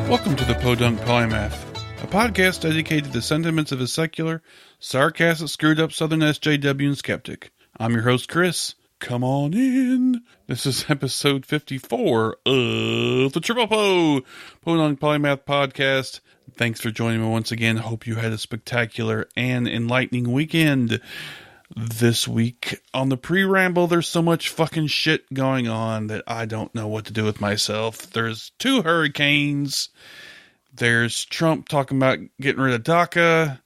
Welcome to the Podunk Polymath, a podcast dedicated to the sentiments of a secular, sarcastic, screwed-up Southern SJW and skeptic. I'm your host, Chris. Come on in. This is episode 54 of the Podunk Polymath Podcast. Thanks for joining me once again. Hope you had a spectacular and enlightening weekend. This week on the pre-ramble, there's so much fucking shit going on that I don't know what to do with myself. There's 2 hurricanes. There's Trump talking about getting rid of DACA.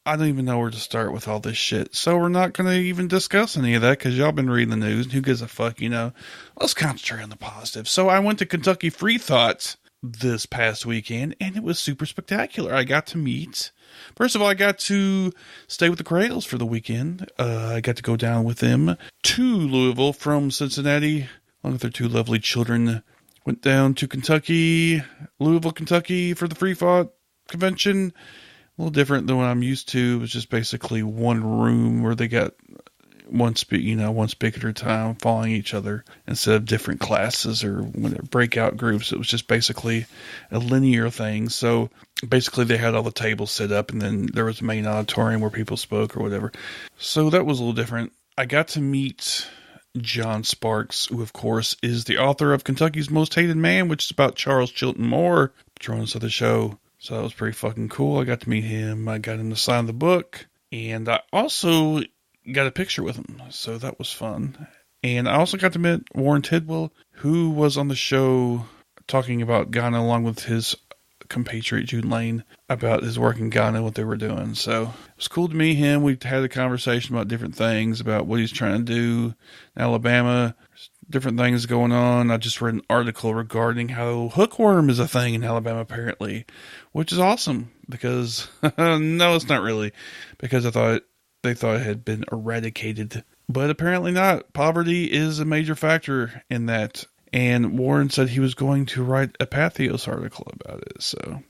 I don't even know where to start with all this shit. So we're not going to even discuss any of that because y'all been reading the news. And who gives a fuck, Let's concentrate on the positive. So I went to Kentucky Freethought this past weekend, and it was super spectacular. I got to stay with the Crails for the weekend. I got to go down with them to Louisville from Cincinnati, along with their 2 lovely children. Went down to Louisville, Kentucky for the Freethought Convention. A little different than what I'm used to. It was just basically one room where they got one speaker at a time following each other instead of different classes or breakout groups. It was just basically a linear thing. So basically they had all the tables set up and then there was a main auditorium where people spoke or whatever. So that was a little different. I got to meet John Sparks, who of course is the author of Kentucky's Most Hated Man, which is about Charles Chilton Moore, patronus of the show. So that was pretty fucking cool. I got to meet him. I got him to sign the book. And I also got a picture with him. So that was fun. And I also got to meet Warren Tidwell, who was on the show talking about Ghana along with his compatriot Jude Lane about his work in Ghana and what they were doing. So it was cool to meet him. We had a conversation about different things, about what he's trying to do in Alabama. Different things going on. I just read an article regarding how hookworm is a thing in Alabama, apparently, which is awesome because, no, it's not really, because they thought it had been eradicated, but apparently not. Poverty is a major factor in that, and Warren said he was going to write a Pathos article about it, so,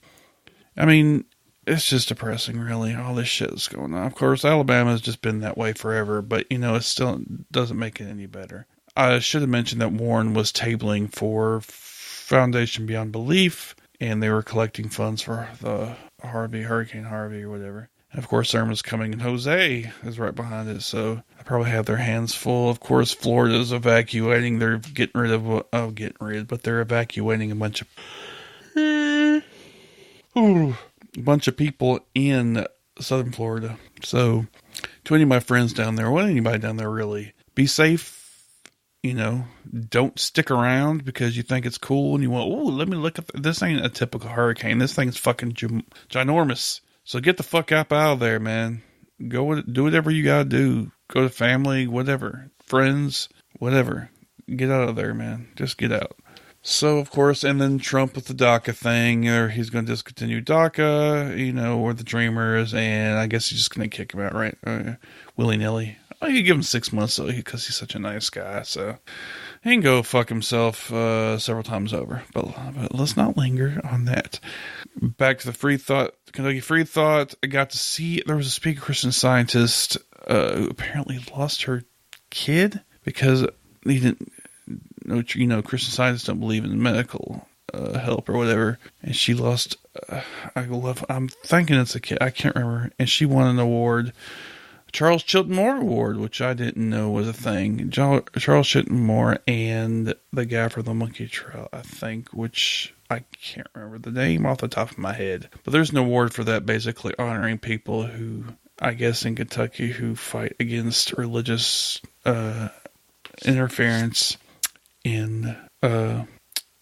it's just depressing, really, all this shit that's going on. Of course, Alabama's just been that way forever, but, it still doesn't make it any better. I should have mentioned that Warren was tabling for Foundation Beyond Belief, and they were collecting funds for the Hurricane Harvey or whatever. And of course, Irma's coming, and Jose is right behind it, so they probably have their hands full. Of course, Florida's evacuating. They're they're evacuating a bunch of people in Southern Florida. So, to any of my friends down there, or anybody down there really, be safe. Don't stick around because you think it's cool and you want, let me look at this. Ain't a typical hurricane. This thing's fucking ginormous. So get the fuck out of there, man. Do whatever you gotta do. Go to family, whatever. Friends, whatever. Get out of there, man. Just get out. So, of course, and then Trump with the DACA thing, or he's going to discontinue DACA, or the Dreamers, and I guess he's just going to kick him out, right? Willy-nilly. You could give him 6 months, though, because he's such a nice guy, so he can go fuck himself several times over. But let's not linger on that. Back to the Kentucky Freethought. I got to see, there was a speaker Christian Scientist who apparently lost her kid because he didn't, Christian Scientists don't believe in medical help or whatever. And she lost, I'm thinking it's a kid, I can't remember. And she won an award. Charles Chilton Moore Award, which I didn't know was a thing. Charles Chilton Moore and the guy for the monkey trail, I think, which I can't remember the name off the top of my head. But there's an award for that, basically honoring people who, I guess in Kentucky, who fight against religious interference in,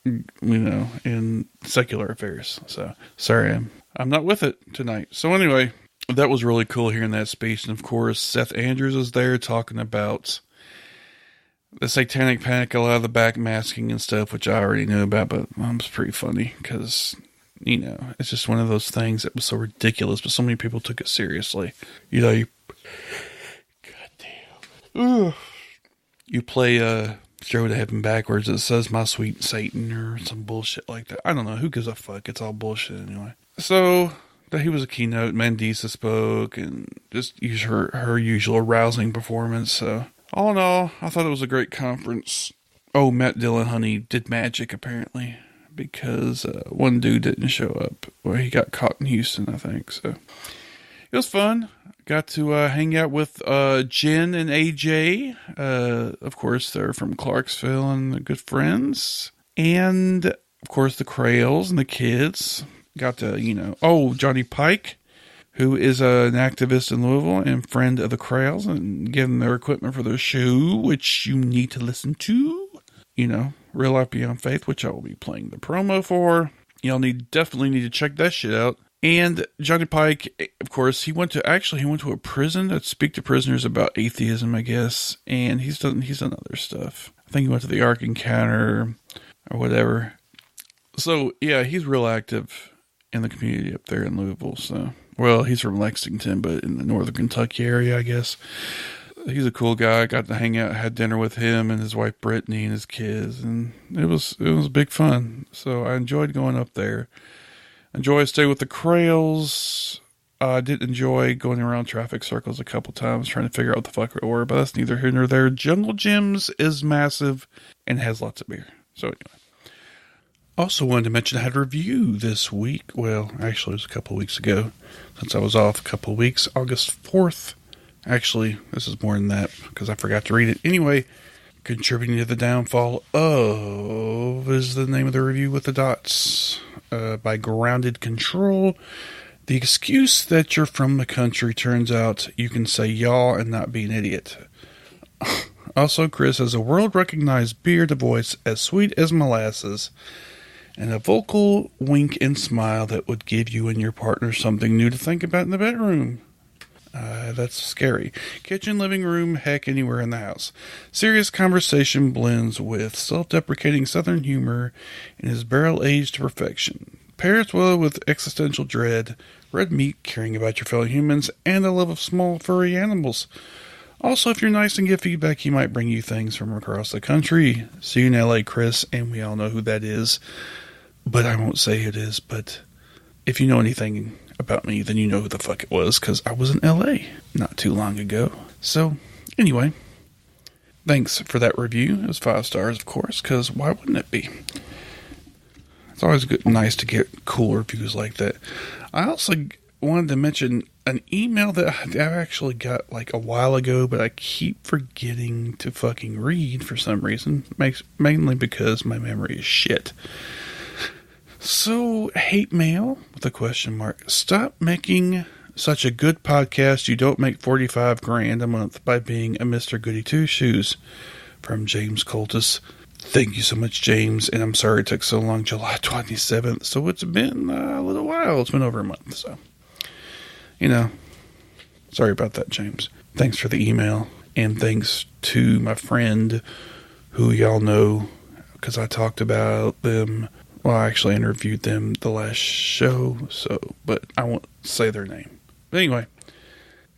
in secular affairs. So, sorry, I'm not with it tonight. So anyway, that was really cool hearing that speech. And of course, Seth Andrews was there talking about the satanic panic, a lot of the backmasking and stuff, which I already knew about, but it was pretty funny because, it's just one of those things that was so ridiculous, but so many people took it seriously. Goddamn. You play Stairway to Heaven backwards, it says My Sweet Satan or some bullshit like that. I don't know. Who gives a fuck? It's all bullshit anyway. So, he was a keynote. Mandisa spoke and just used her usual rousing performance. So, all in all, I thought it was a great conference. Oh, Matt Dillahunty did magic, apparently. because one dude didn't show up. Well, he got caught in Houston, I think. So it was fun. Got to hang out with Jen and AJ. Of course, they're from Clarksville and good friends. And, of course, the Crails and the kids. Got to, Johnny Pike, who is an activist in Louisville and friend of the Crails, and giving their equipment for their show, which you need to listen to. Real Life Beyond Faith, which I will be playing the promo for. Y'all definitely need to check that shit out. And Johnny Pike, of course, he went to a prison to speak to prisoners about atheism, I guess. And he's done other stuff. I think he went to the Ark Encounter or whatever. So, yeah, he's real active in the community up there in Louisville. So, well, he's from Lexington, but in the northern Kentucky area, I guess. He's a cool guy. I got to hang out, had dinner with him and his wife Brittany and his kids, and it was big fun. So I enjoyed going up there. Stay with the Crails. I did enjoy going around traffic circles a couple times trying to figure out what the fuck it were, but that's neither here nor there. Jungle Gyms is massive and has lots of beer. So anyway. Also wanted to mention I had a review this week. Well, actually it was a couple of weeks ago since I was off a couple of weeks. August 4th. Actually, this is more than that because I forgot to read it. Anyway, Contributing to the Downfall of is the name of the review with the dots. By Grounded Control. The excuse that you're from the country turns out you can say y'all and not be an idiot. Also, Chris has a world-recognized beard, a voice as sweet as molasses, and a vocal wink and smile that would give you and your partner something new to think about in the bedroom. That's scary. Kitchen, living room, heck, anywhere in the house. Serious conversation blends with self-deprecating southern humor and is barrel-aged to perfection. Pairs well with existential dread, red meat, caring about your fellow humans, and a love of small, furry animals. Also, if you're nice and give feedback, he might bring you things from across the country. See you in LA, Chris, and we all know who that is. But I won't say who it is, but if you know anything about me, then you know who the fuck it was, because I was in LA not too long ago. So, anyway, thanks for that review. It was 5 stars, of course, because why wouldn't it be? It's always nice to get cool reviews like that. I also wanted to mention an email that I actually got like a while ago, but I keep forgetting to fucking read for some reason. Mainly because my memory is shit. So, hate mail with a question mark. Stop making such a good podcast. You don't make $45,000 a month by being a Mr. Goody Two Shoes. From James Coltis. Thank you so much, James. And I'm sorry it took so long. July 27th. So it's been a little while. It's been over a month. So, sorry about that, James. Thanks for the email. And thanks to my friend who y'all know because I talked about them. Well, I actually interviewed them the last show, but I won't say their name. But anyway,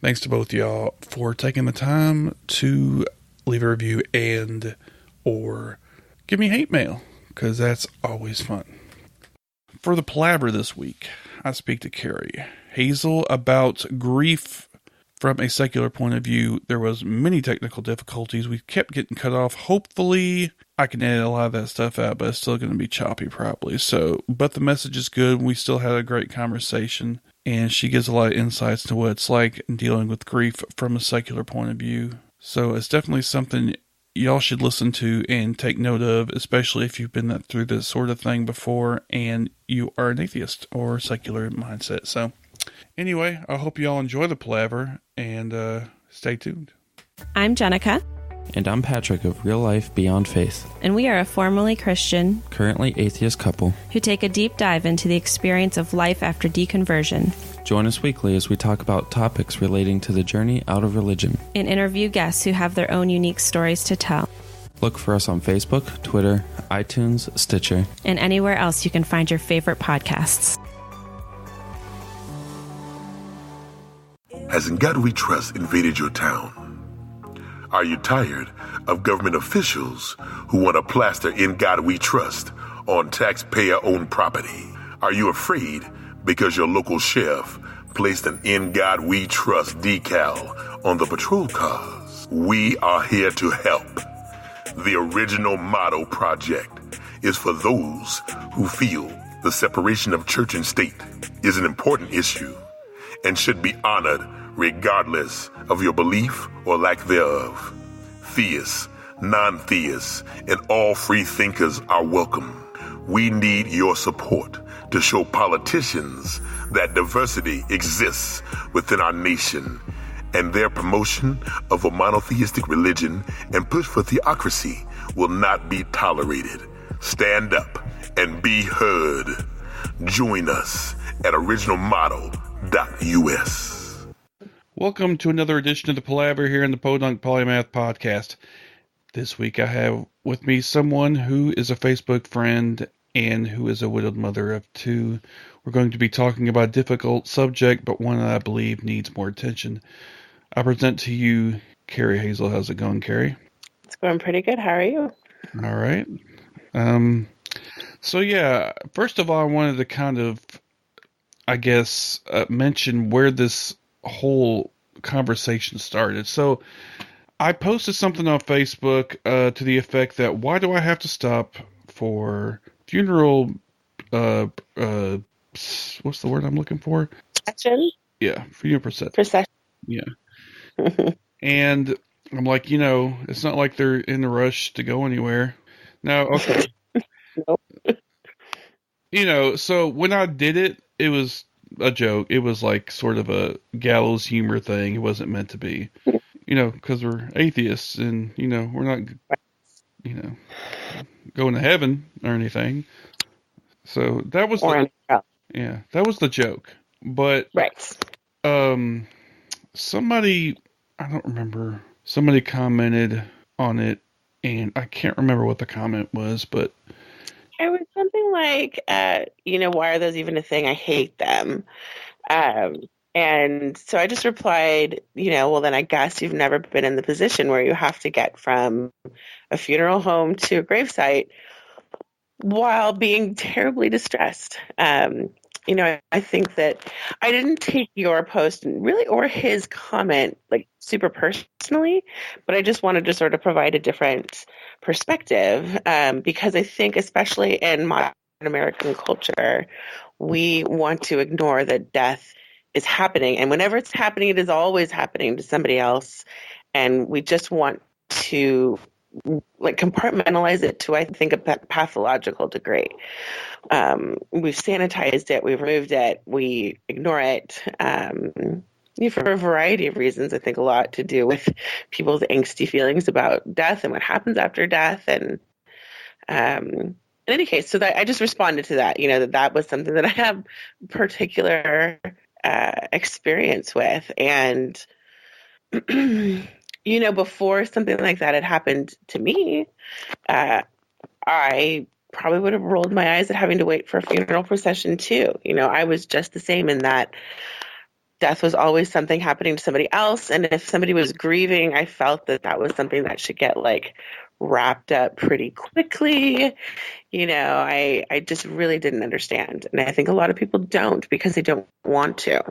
thanks to both y'all for taking the time to leave a review and or give me hate mail, because that's always fun. For the palaver this week, I speak to Carrie Hazel about grief from a secular point of view. There was many technical difficulties. We kept getting cut off. Hopefully, I can edit a lot of that stuff out, but it's still going to be choppy probably. But the message is good. We still had a great conversation, and she gives a lot of insights to what it's like in dealing with grief from a secular point of view. So it's definitely something y'all should listen to and take note of, especially if you've been through this sort of thing before and you are an atheist or secular mindset. So anyway, I hope y'all enjoy the palaver and stay tuned. I'm Jenica. And I'm Patrick of Real Life Beyond Faith. And we are a formerly Christian, currently atheist couple who take a deep dive into the experience of life after deconversion. Join us weekly as we talk about topics relating to the journey out of religion. And interview guests who have their own unique stories to tell. Look for us on Facebook, Twitter, iTunes, Stitcher, and anywhere else you can find your favorite podcasts. Has In God We Trust invaded your town? Are you tired of government officials who want to plaster In God We Trust on taxpayer-owned property? Are you afraid because your local sheriff placed an In God We Trust decal on the patrol cars? We are here to help. The Original Motto Project is for those who feel the separation of church and state is an important issue and should be honored regardless of your belief or lack thereof. Theists, non-theists, and all free thinkers are welcome. We need your support to show politicians that diversity exists within our nation, and their promotion of a monotheistic religion and push for theocracy will not be tolerated. Stand up and be heard. Join us at originalmotto.us. Welcome to another edition of the Palaver here in the Podunk Polymath Podcast. This week I have with me someone who is a Facebook friend and who is a widowed mother of two. We're going to be talking about a difficult subject, but one that I believe needs more attention. I present to you Carrie Hazel. How's it going, Carrie? It's going pretty good. How are you? All right. So yeah, first of all, I wanted to kind of, mention where this whole conversation started. So I posted something on Facebook to the effect that, why do I have to stop for funeral, what's the word I'm looking for? Procession? Yeah, funeral procession. Procession. Yeah. And I'm like, it's not like they're in a rush to go anywhere. Now, okay. Nope. So when I did it, it was a joke. It was like sort of a gallows humor thing. It wasn't meant to be, because we're atheists and, we're not, going to heaven or anything. So that was that was the joke. But right. Somebody, I don't remember, somebody commented on it, and I can't remember what the comment was, but it was something like, why are those even a thing? I hate them. And so I just replied, well, then I guess you've never been in the position where you have to get from a funeral home to a gravesite while being terribly distressed. I think that I didn't take your post really or his comment like super personally, but I just wanted to sort of provide a different perspective because I think especially in modern American culture, we want to ignore that death is happening. And whenever it's happening, it is always happening to somebody else. And we just want to compartmentalize it to, I think, a pathological degree. We've sanitized it, we've removed it, we ignore it for a variety of reasons. I think a lot to do with people's angsty feelings about death and what happens after death. And in any case, so that I just responded to that, that was something that I have particular experience with. And before something like that had happened to me, I probably would have rolled my eyes at having to wait for a funeral procession too. I was just the same in that death was always something happening to somebody else. And if somebody was grieving, I felt that was something that should get wrapped up pretty quickly. I just really didn't understand. And I think a lot of people don't because they don't want to.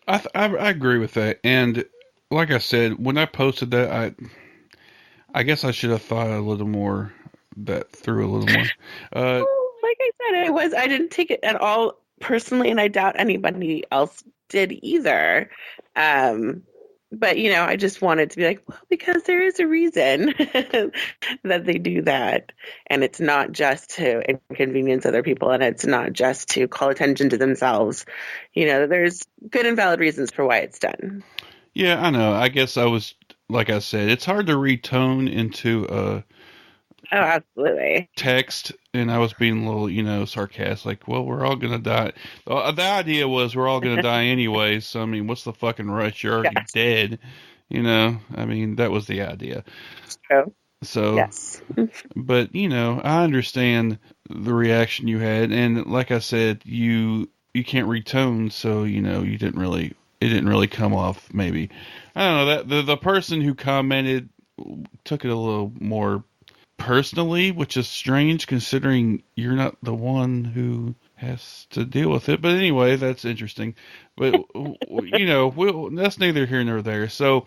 I agree with that. And like I said, when I posted that, I guess I should have thought a little more through a little more. Like I said, I didn't take it at all personally, and I doubt anybody else did either. But, I just wanted to be like, well, because there is a reason that they do that. And it's not just to inconvenience other people, and it's not just to call attention to themselves. There's good and valid reasons for why it's done. Yeah, I know. I guess I was, like I said, it's hard to retone into absolutely. Text, and I was being a little, sarcastic. Well, we're all going to die. The idea was we're all going to die anyway, so, what's the fucking rush? You're already dead, that was the idea. True. So, yes. But, I understand the reaction you had, and like I said, you can't retone, so, it didn't really come off, maybe. I don't know, that the person who commented took it a little more personally, which is strange considering you're not the one who has to deal with it. But anyway, that's interesting. But, that's neither here nor there. So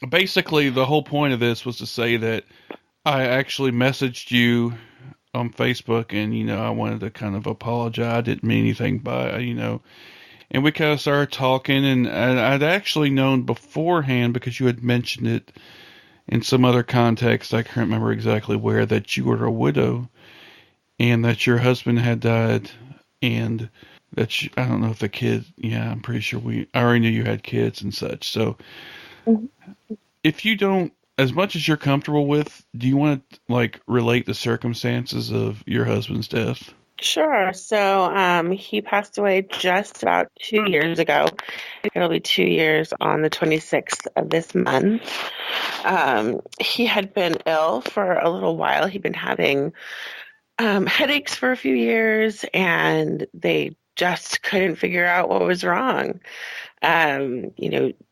basically the whole point of this was to say that I actually messaged you on Facebook, and I wanted to kind of apologize. I didn't mean anything by and we kind of started talking, and I'd actually known beforehand because you had mentioned it in some other context. I can't remember exactly where, that you were a widow and that your husband had died, and that I don't know if the kid. Yeah, I'm pretty sure I already knew you had kids and such. So, if you don't, as much as you're comfortable with, do you want to relate the circumstances of your husband's death? Sure. So he passed away just about 2 years ago. It'll be 2 years on the 26th of this month. He had been ill for a little while. He'd been having headaches for a few years, and they just couldn't figure out what was wrong.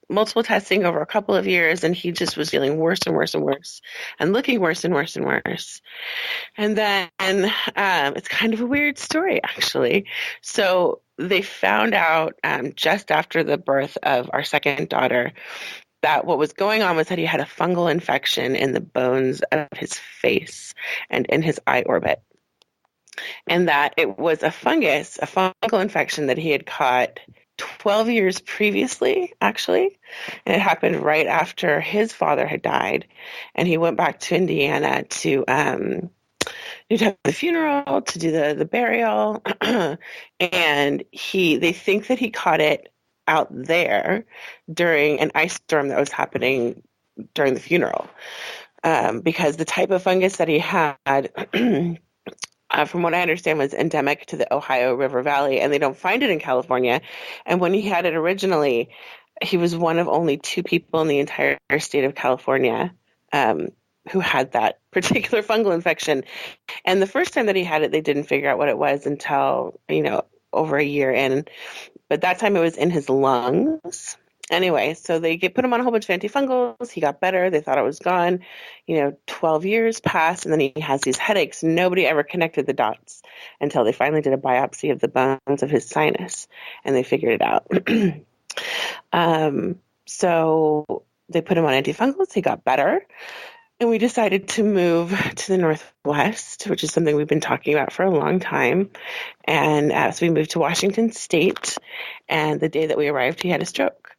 Multiple testing over a couple of years, and he just was feeling worse and worse and worse and looking worse and worse and worse. And then it's kind of a weird story, actually. So they found out just after the birth of our second daughter that what was going on was that he had a fungal infection in the bones of his face and in his eye orbit. And that it was a fungal infection that he had caught 12 years previously, actually. And it happened right after his father had died. And he went back to Indiana to have the funeral, to do the burial. And they think that he caught it out there during an ice storm that was happening during the funeral. Because the type of fungus that he had from what I understand, was endemic to the Ohio River Valley, and they don't find it in California. And when he had it originally, he was one of only 2 people in the entire state of California who had that particular fungal infection. And the first time that he had it, they didn't figure out what it was until, over a year in. But that time it was in his lungs. Anyway, so they put him on a whole bunch of antifungals. He got better. They thought it was gone. 12 years passed, and then he has these headaches. Nobody ever connected the dots until they finally did a biopsy of the bones of his sinus, and they figured it out. So they put him on antifungals. He got better. And we decided to move to the Northwest, which is something we've been talking about for a long time. And so we moved to Washington State. And the day that we arrived, he had a stroke.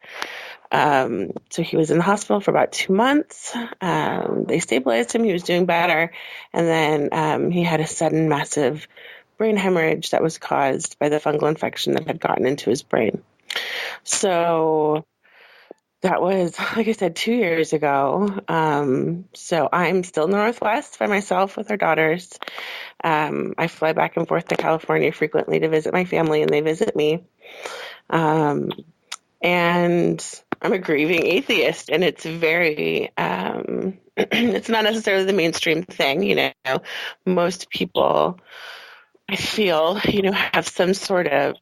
So he was in the hospital for about 2 months. They stabilized him. He was doing better. And then he had a sudden massive brain hemorrhage that was caused by the fungal infection that had gotten into his brain. So that was, like I said, 2 years ago. So I'm still in the Northwest by myself with our daughters. I fly back and forth to California frequently to visit my family, and they visit me. And I'm a grieving atheist, and it's very, it's not necessarily the mainstream thing. Most people, I feel, have some sort of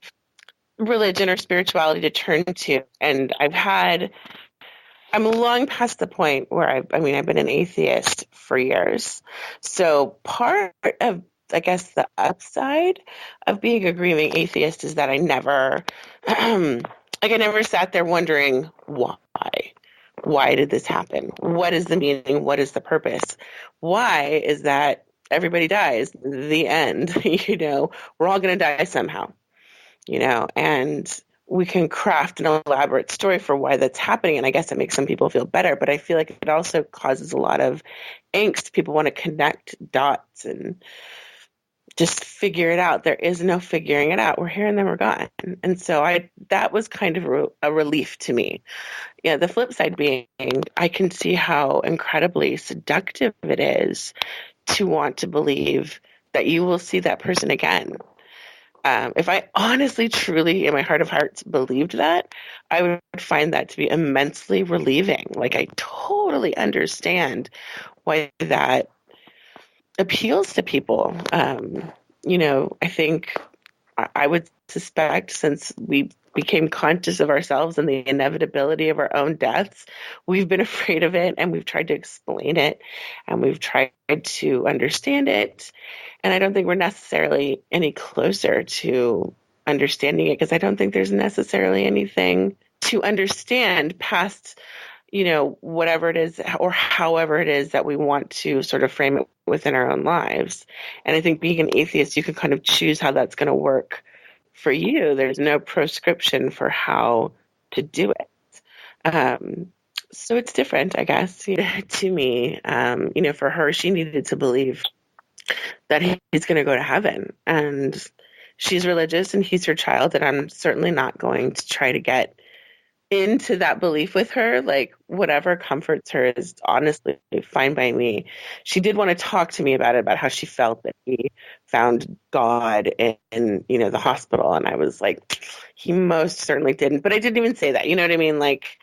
religion or spirituality to turn to. And I'm long past the point where I've been an atheist for years. So part of, I guess, the upside of being a grieving atheist is that I never, I never sat there wondering why. Why did this happen? What is the meaning? What is the purpose? Why is that everybody dies? The end. We're all going to die somehow. And we can craft an elaborate story for why that's happening. And I guess it makes some people feel better, but I feel like it also causes a lot of angst. People want to connect dots and just figure it out. There is no figuring it out. We're here and then we're gone. And so that was kind of a relief to me. Yeah. The flip side being, I can see how incredibly seductive it is to want to believe that you will see that person again. If I honestly, truly, in my heart of hearts, believed that, I would find that to be immensely relieving. Like, I totally understand why that appeals to people. I think I would suspect, since we became conscious of ourselves and the inevitability of our own deaths, we've been afraid of it, and we've tried to explain it, and we've tried to understand it. And I don't think we're necessarily any closer to understanding it, because I don't think there's necessarily anything to understand past, whatever it is or however it is that we want to sort of frame it within our own lives. And I think being an atheist, you can kind of choose how that's going to work for you. There's no prescription for how to do it. So it's different, I guess, to me. For her, she needed to believe that he's going to go to heaven. And she's religious and he's her child. And I'm certainly not going to try to get into that belief with her. Like, whatever comforts her is honestly fine by me. She did want to talk to me about how she felt that he found God in the hospital. And I was like, he most certainly didn't. But I didn't even say that. You know what I mean? Like,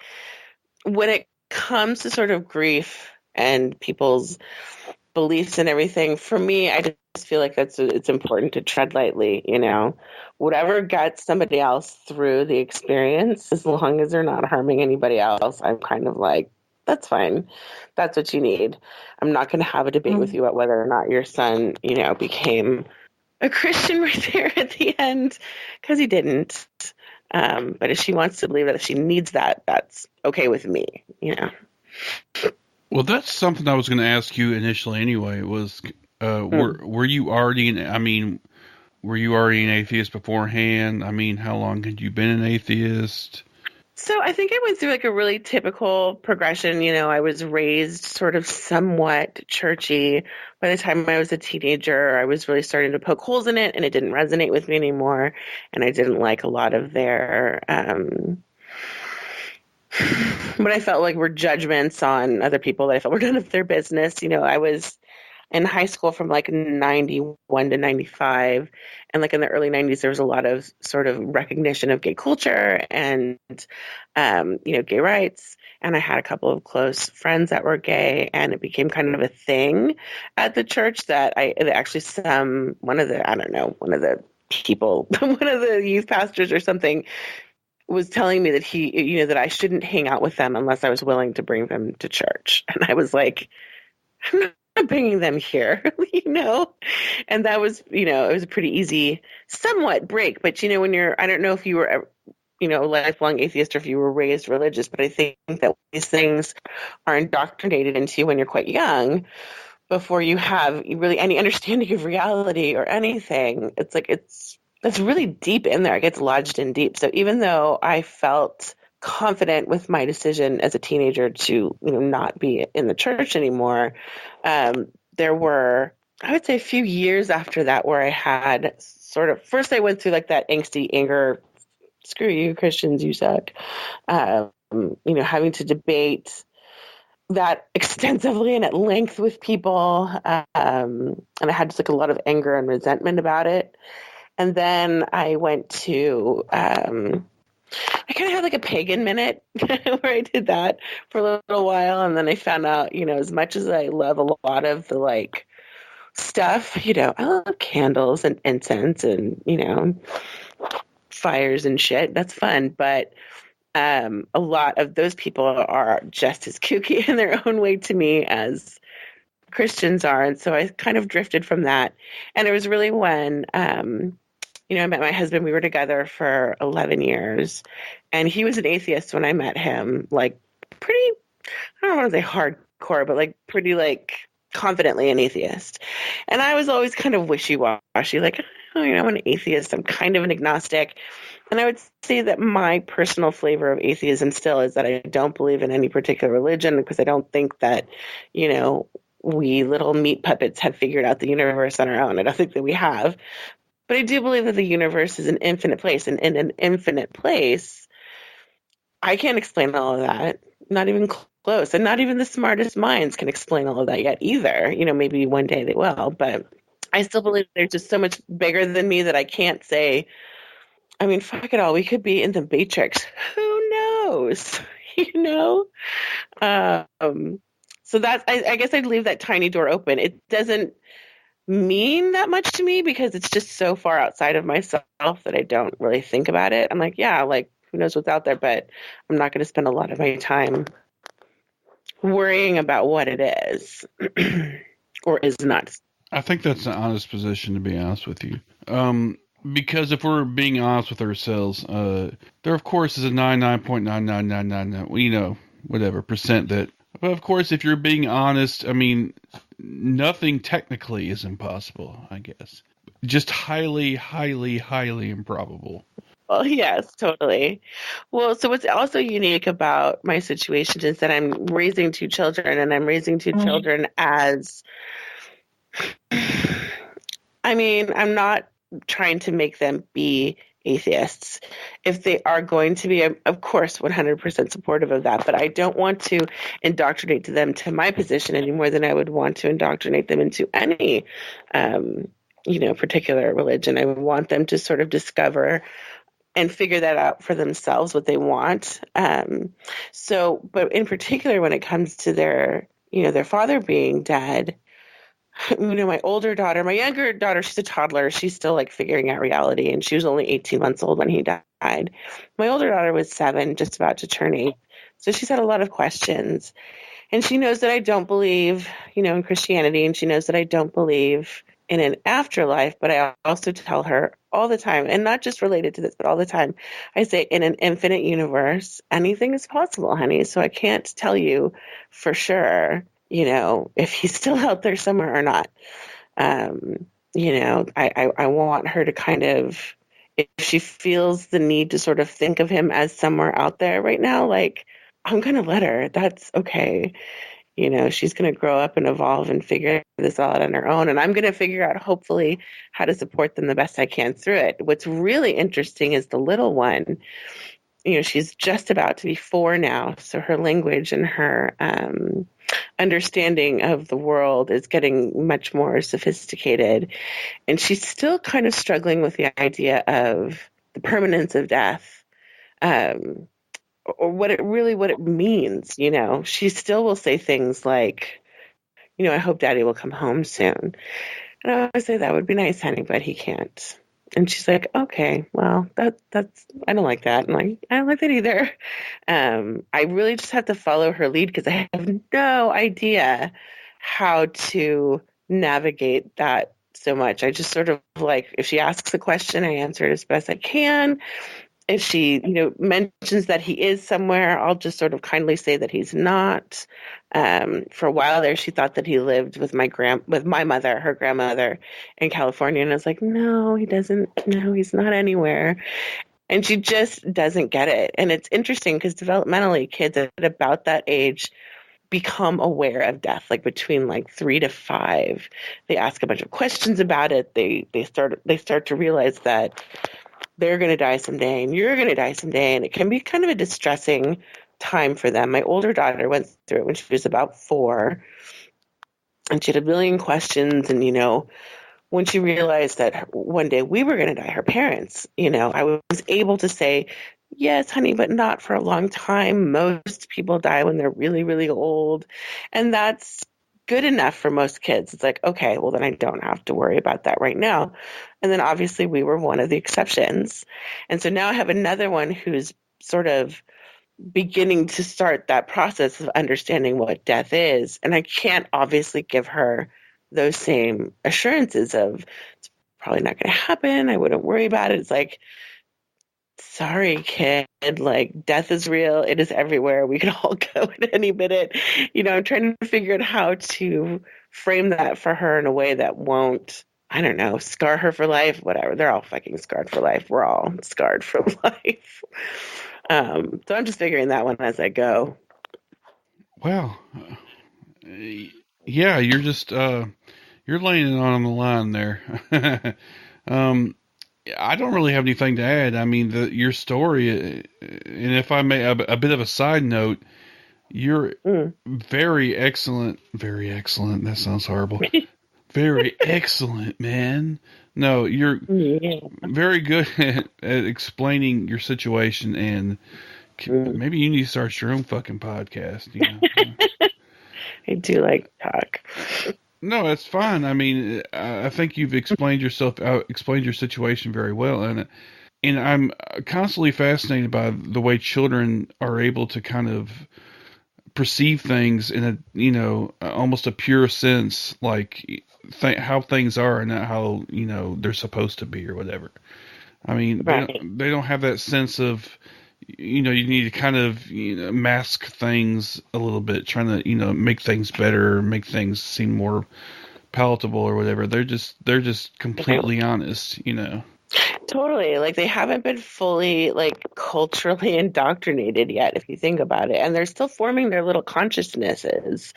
when it comes to sort of grief and people's beliefs and everything, for me, I just feel like it's important to tread lightly, whatever gets somebody else through the experience, as long as they're not harming anybody else, I'm kind of like, that's fine. That's what you need. I'm not going to have a debate with you about whether or not your son, became a Christian right there at the end, because he didn't. But if she wants to believe that, if she needs that, that's okay with me, Well, that's something I was going to ask you initially anyway, was were you already were you already an atheist beforehand? I mean, how long had you been an atheist? So I think I went through like a really typical progression. I was raised sort of somewhat churchy. By the time I was a teenager, I was really starting to poke holes in it, and it didn't resonate with me anymore. And I didn't like a lot of their what I felt like were judgments on other people that I felt were none of their business. I was in high school from like 91 to 95. And like in the early 90s, there was a lot of sort of recognition of gay culture and, gay rights. And I had a couple of close friends that were gay, and it became kind of a thing at the church that one of the people, one of the youth pastors or something was telling me that that I shouldn't hang out with them unless I was willing to bring them to church. And I was like, I'm not bringing them here, and that was, it was a pretty easy, somewhat break. But, when I don't know if you were, a lifelong atheist or if you were raised religious, but I think that these things are indoctrinated into you when you're quite young, before you have really any understanding of reality or anything. It's like, that's really deep in there. It gets lodged in deep. So even though I felt confident with my decision as a teenager to not be in the church anymore, there were, I would say, a few years after that where I had first I went through like that angsty anger, screw you Christians, you suck, having to debate that extensively and at length with people, and I had just like a lot of anger and resentment about it. And then I went to, I kind of had like a pagan minute where I did that for a little while. And then I found out, as much as I love a lot of the like stuff, I love candles and incense and, fires and shit. That's fun. But a lot of those people are just as kooky in their own way to me as Christians are. And so I kind of drifted from that. And it was really when, I met my husband. We were together for 11 years, and he was an atheist when I met him, like pretty, I don't want to say hardcore, but like pretty like confidently an atheist. And I was always kind of wishy-washy, like, I'm an atheist. I'm kind of an agnostic. And I would say that my personal flavor of atheism still is that I don't believe in any particular religion, because I don't think that, we little meat puppets have figured out the universe on our own. I don't think that we have. But I do believe that the universe is an infinite place. And in an infinite place, I can't explain all of that. Not even close. And not even the smartest minds can explain all of that yet either. Maybe one day they will. But I still believe there's just so much bigger than me that I can't say, fuck it all. We could be in the Matrix. Who knows? So that's, I guess I'd leave that tiny door open. It doesn't mean that much to me because it's just so far outside of myself that I don't really think about it. I'm like, yeah, like who knows what's out there, but I'm not going to spend a lot of my time worrying about what it is or is not. I think that's an honest position, to be honest with you. Because if we're being honest with ourselves, there of course is a 99.99999. whatever percent that. But of course, if you're being honest, I mean, nothing technically is impossible, I guess. Just highly, highly, highly improbable. Well, yes, totally. Well, so what's also unique about my situation is that I'm raising two children, and I'm raising two children as, I mean, I'm not trying to make them be atheists. If they are going to be, I'm, of course, 100% supportive of that, but I don't want to indoctrinate them to my position any more than I would want to indoctrinate them into any, particular religion. I would want them to sort of discover and figure that out for themselves, what they want. But in particular, when it comes to their father being dead, my older daughter, my younger daughter, she's a toddler. She's still like figuring out reality, and she was only 18 months old when he died. My older daughter was 7, just about to turn 8. So she's had a lot of questions, and she knows that I don't believe, in Christianity, and she knows that I don't believe in an afterlife, but I also tell her all the time, and not just related to this, but all the time, I say, in an infinite universe, anything is possible, honey. So I can't tell you for sure, if he's still out there somewhere or not. I want her to kind of, if she feels the need to sort of think of him as somewhere out there right now, like, I'm going to let her. That's okay. She's going to grow up and evolve and figure this all out on her own. And I'm going to figure out, hopefully, how to support them the best I can through it. What's really interesting is the little one, she's just about to be 4 now. So her language and her understanding of the world is getting much more sophisticated. And she's still kind of struggling with the idea of the permanence of death. Or what it means, She still will say things like, I hope Daddy will come home soon. And I always say, that would be nice, honey, but he can't. And she's like, okay, well, that's, I don't like that. I'm like, I don't like that either. I really just have to follow her lead because I have no idea how to navigate that so much. I just sort of like, if she asks a question, I answer it as best I can. If she, mentions that he is somewhere, I'll just sort of kindly say that he's not. For a while there, she thought that he lived with my mother, her grandmother, in California, and I was like, no, he doesn't. No, he's not anywhere. And she just doesn't get it. And it's interesting because developmentally, kids at about that age become aware of death, like between 3 to 5. They ask a bunch of questions about it. They start to realize that they're going to die someday and you're going to die someday. And it can be kind of a distressing time for them. My older daughter went through it when she was about 4, and she had a million questions. And, when she realized that one day we were going to die, her parents, I was able to say, yes, honey, but not for a long time. Most people die when they're really, really old. And that's good enough for most kids. It's like, okay, well, then I don't have to worry about that right now. And then obviously we were one of the exceptions. And so now I have another one who's sort of beginning to start that process of understanding what death is. And I can't obviously give her those same assurances of it's probably not going to happen. I wouldn't worry about it. It's like, sorry, kid, death is real. It is everywhere. We could all go at any minute. I'm trying to figure out how to frame that for her in a way that won't, I don't know, scar her for life, whatever. They're all fucking scarred for life. We're all scarred for life. So I'm just figuring that one as I go. Well, yeah, you're just, you're laying it on the line there. I don't really have anything to add. I mean, your story, and if I may, a bit of a side note, you're very excellent. That sounds horrible. Very excellent, man. No, you're very good at explaining your situation, and maybe you need to start your own fucking podcast. I do like to talk. No, that's fine. I mean, I think you've explained your situation very well, and I'm constantly fascinated by the way children are able to kind of perceive things in a almost a pure sense, like how things are and not how they're supposed to be or whatever. I mean, right. They don't have that sense of you need to kind of mask things a little bit, trying to make things better, make things seem more palatable or whatever. They're just completely honest. Totally. Like, they haven't been fully, like, culturally indoctrinated yet, if you think about it. And they're still forming their little consciousnesses.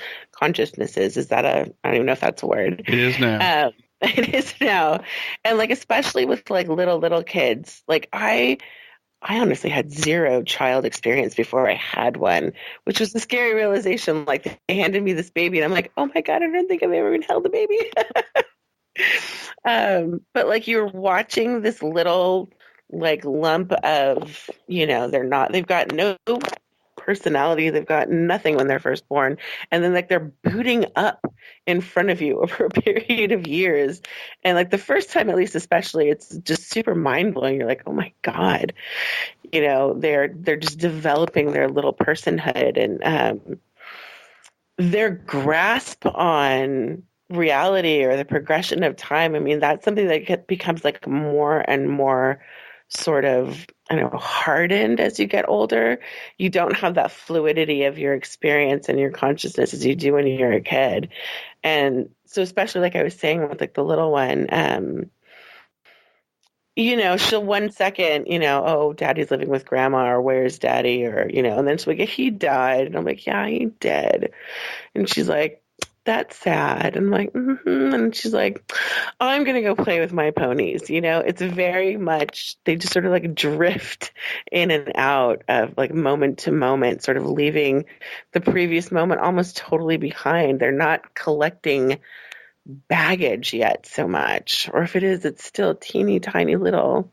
Is that I don't even know if that's a word. It is now. It is now. And, like, especially with, like, little kids. Like, I honestly had zero child experience before I had one, which was a scary realization. Like, they handed me this baby, and I'm like, oh my God, I don't think I've ever even held a baby. But like, you're watching this little like lump of, they've got no personality. They've got nothing when they're first born. And then like they're booting up in front of you over a period of years. And like the first time, at least, especially, it's just super mind blowing. You're like, oh my God, they're just developing their little personhood, and their grasp on reality or the progression of time. I mean, that's something that becomes like more and more sort of, hardened as you get older. You don't have that fluidity of your experience and your consciousness as you do when you're a kid. And so, especially like I was saying with like the little one, she'll 1 second, oh, daddy's living with grandma, or where's daddy, or, and then she'll be like, he died. And I'm like, yeah, he did. And she's like, that's sad. I'm like, mm-hmm. And she's like, I'm going to go play with my ponies. It's very much, they just sort of like drift in and out of like moment to moment, sort of leaving the previous moment almost totally behind. They're not collecting baggage yet so much, or if it is, it's still teeny tiny little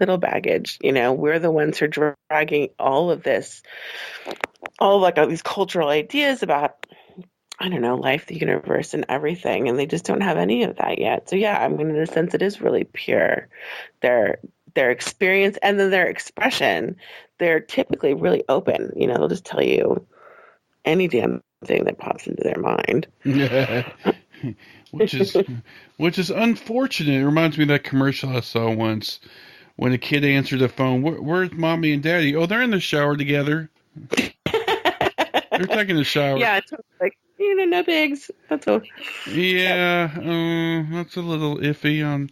baggage. We're the ones who are dragging all of this, all these cultural ideas about, life, the universe, and everything, and they just don't have any of that yet. So yeah, I mean, in a sense, it is really pure. Their experience and then their expression, they're typically really open. They'll just tell you any damn thing that pops into their mind. which is unfortunate. It reminds me of that commercial I saw once when a kid answered the phone. Where's mommy and daddy? Oh, they're in the shower together. They're taking a shower. Yeah, it's like, no bigs. That's all. Yeah, that's a little iffy on,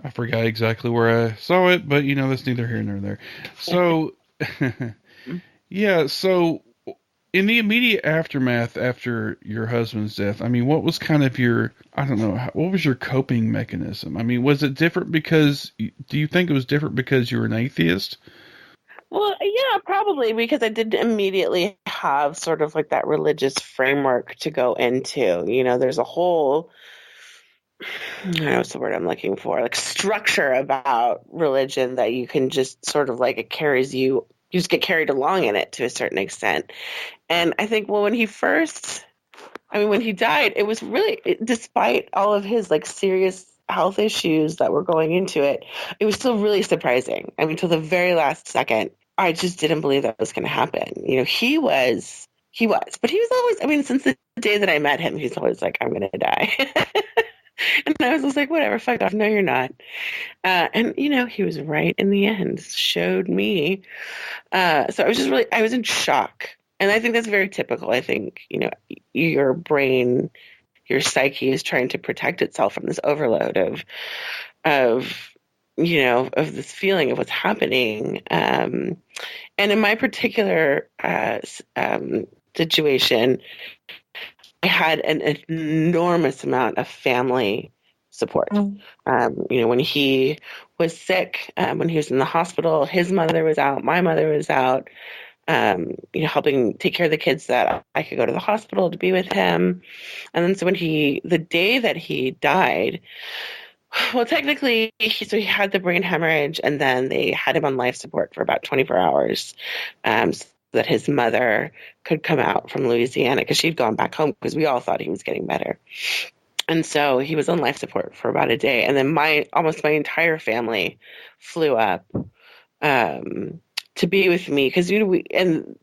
I forgot exactly where I saw it, but, that's neither here nor there. So, yeah, so in the immediate aftermath after your husband's death, I mean, what was kind of what was your coping mechanism? I mean, was it different do you think it was different because you were an atheist? Well, yeah, probably, because I didn't immediately have sort of like that religious framework to go into. There's a whole, I don't know what's the word I'm looking for, like structure about religion that you can just sort of like, it carries you just get carried along in it to a certain extent. And I think, well, when he died, it was really, despite all of his like serious health issues that were going into it, it was still really surprising. I mean, till the very last second, I just didn't believe that was going to happen. He was, but he was always, I mean, since the day that I met him, he's always like, I'm going to die. And I was just like, whatever, fuck off. No, you're not. And, he was right in the end, showed me. So I was just I was in shock. And I think that's very typical. I think, your brain, your psyche is trying to protect itself from this overload of this feeling of what's happening. And in my particular situation, I had an enormous amount of family support. When he was sick, when he was in the hospital, his mother was out, my mother was out, helping take care of the kids that I could go to the hospital to be with him. And then so the day that he died, well, technically, he had the brain hemorrhage, and then they had him on life support for about 24 hours so that his mother could come out from Louisiana, because she'd gone back home, because we all thought he was getting better. And so he was on life support for about a day. And then almost my entire family flew up to be with me, because and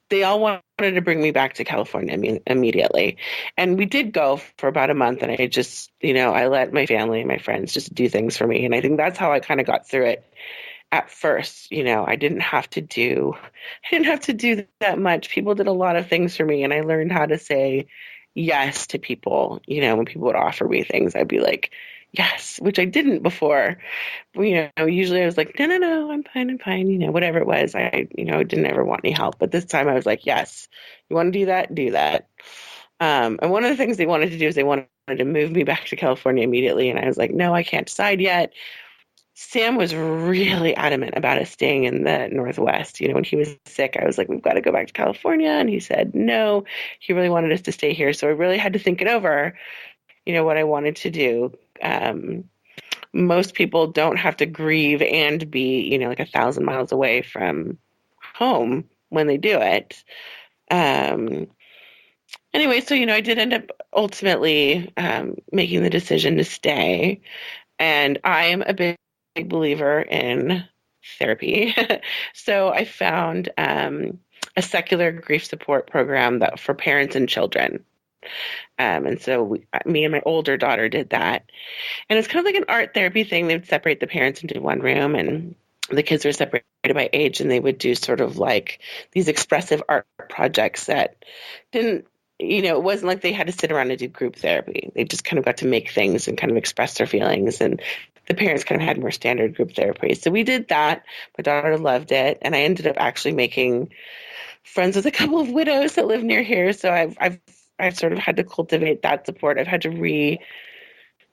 they all wanted to bring me back to California immediately. And we did go for about a month, and I just, I let my family and my friends just do things for me. And I think that's how I kind of got through it. at first, I didn't have to do that much. People did a lot of things for me, and I learned how to say yes to people. When people would offer me things, I'd be like, yes, which I didn't before. Usually I was like, no, I'm fine, whatever it was. I didn't ever want any help. But this time I was like, yes, you want to do that? Do that. And one of the things they wanted to do is they wanted to move me back to California immediately. And I was like, no, I can't decide yet. Sam was really adamant about us staying in the Northwest. When he was sick, I was like, we've got to go back to California. And he said, no, he really wanted us to stay here. So I really had to think it over, what I wanted to do. Most people don't have to grieve and be, like 1,000 miles away from home when they do it. Anyway, so, I did end up ultimately making the decision to stay. And I'm a big believer in therapy. So I found a secular grief support program for parents and children. And so me and my older daughter did that. And it's kind of like an art therapy thing. They would separate the parents into one room, and the kids were separated by age, and they would do sort of like these expressive art projects that didn't, it wasn't like they had to sit around and do group therapy. They just kind of got to make things and kind of express their feelings. And the parents kind of had more standard group therapy. So we did that. My daughter loved it. And I ended up actually making friends with a couple of widows that live near here. So I've sort of had to cultivate that support. I've had to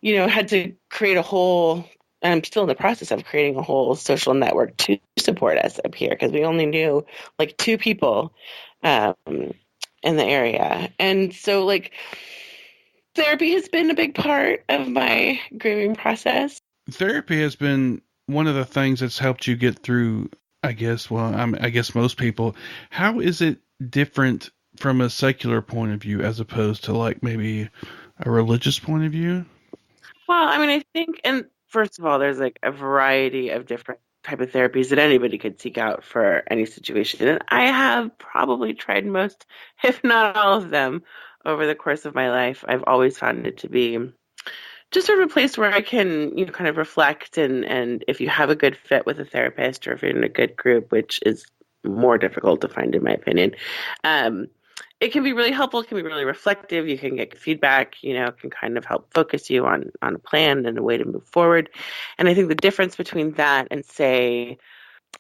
had to create a whole, and I'm still in the process of creating a whole social network to support us up here, because we only knew like 2 people in the area. And so like therapy has been a big part of my grieving process. Therapy has been one of the things that's helped you get through, I guess most people. How is it different from a secular point of view as opposed to like maybe a religious point of view? Well, I think, and first of all, there's like a variety of different type of therapies that anybody could seek out for any situation. And I have probably tried most, if not all of them, over the course of my life. I've always found it to be just sort of a place where I can, kind of reflect, and if you have a good fit with a therapist, or if you're in a good group, which is more difficult to find in my opinion, it can be really helpful. It can be really reflective. You can get feedback, can kind of help focus you on a plan and a way to move forward. And I think the difference between that and, say,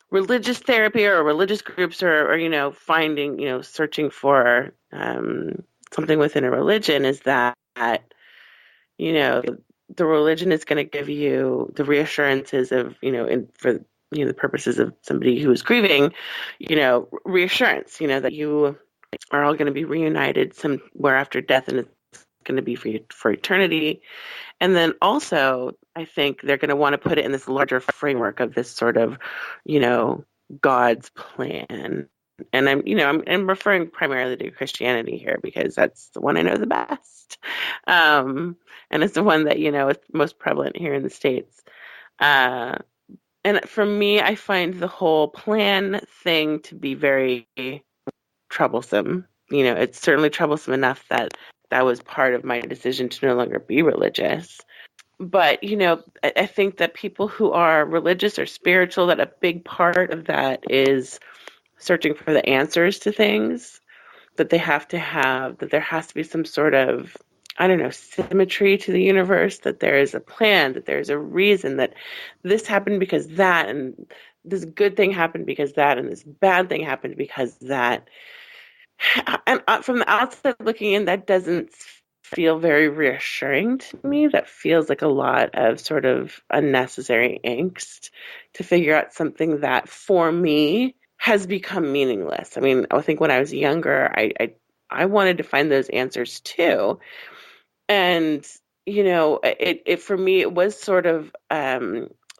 religious therapy or religious groups, or finding, searching for something within a religion, is that, the religion is going to give you the reassurances of, for the purposes of somebody who is grieving, reassurance, that you are all going to be reunited somewhere after death, and it's going to be for eternity. And then also, I think they're going to want to put it in this larger framework of this sort of, God's plan. And I'm referring primarily to Christianity here, because that's the one I know the best. And it's the one that, is most prevalent here in the States. And for me, I find the whole plan thing to be very troublesome. It's certainly troublesome enough that was part of my decision to no longer be religious. But, I think that people who are religious or spiritual, that a big part of that is searching for the answers to things, that they have to have, that there has to be some sort of, symmetry to the universe, that there is a plan, that there's a reason, that this happened because that, and this good thing happened because that, and this bad thing happened because that. And from the outside looking in, that doesn't feel very reassuring to me. That feels like a lot of sort of unnecessary angst to figure out something that, for me, has become meaningless. I think when I was younger, I wanted to find those answers too. And, it for me, it was sort of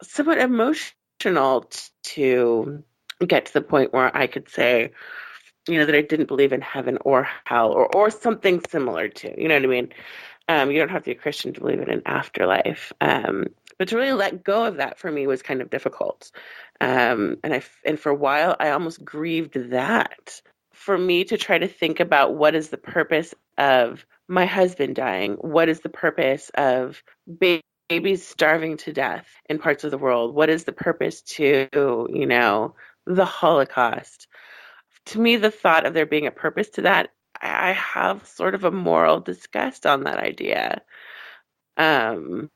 somewhat emotional to get to the point where I could say, that I didn't believe in heaven or hell, or something similar to, you know what I mean? You don't have to be a Christian to believe in an afterlife. But to really let go of that for me was kind of difficult. And for a while, I almost grieved that. For me to try to think about what is the purpose of my husband dying, what is the purpose of babies starving to death in parts of the world? What is the purpose to, the Holocaust? To me, the thought of there being a purpose to that, I have sort of a moral disgust on that idea. That's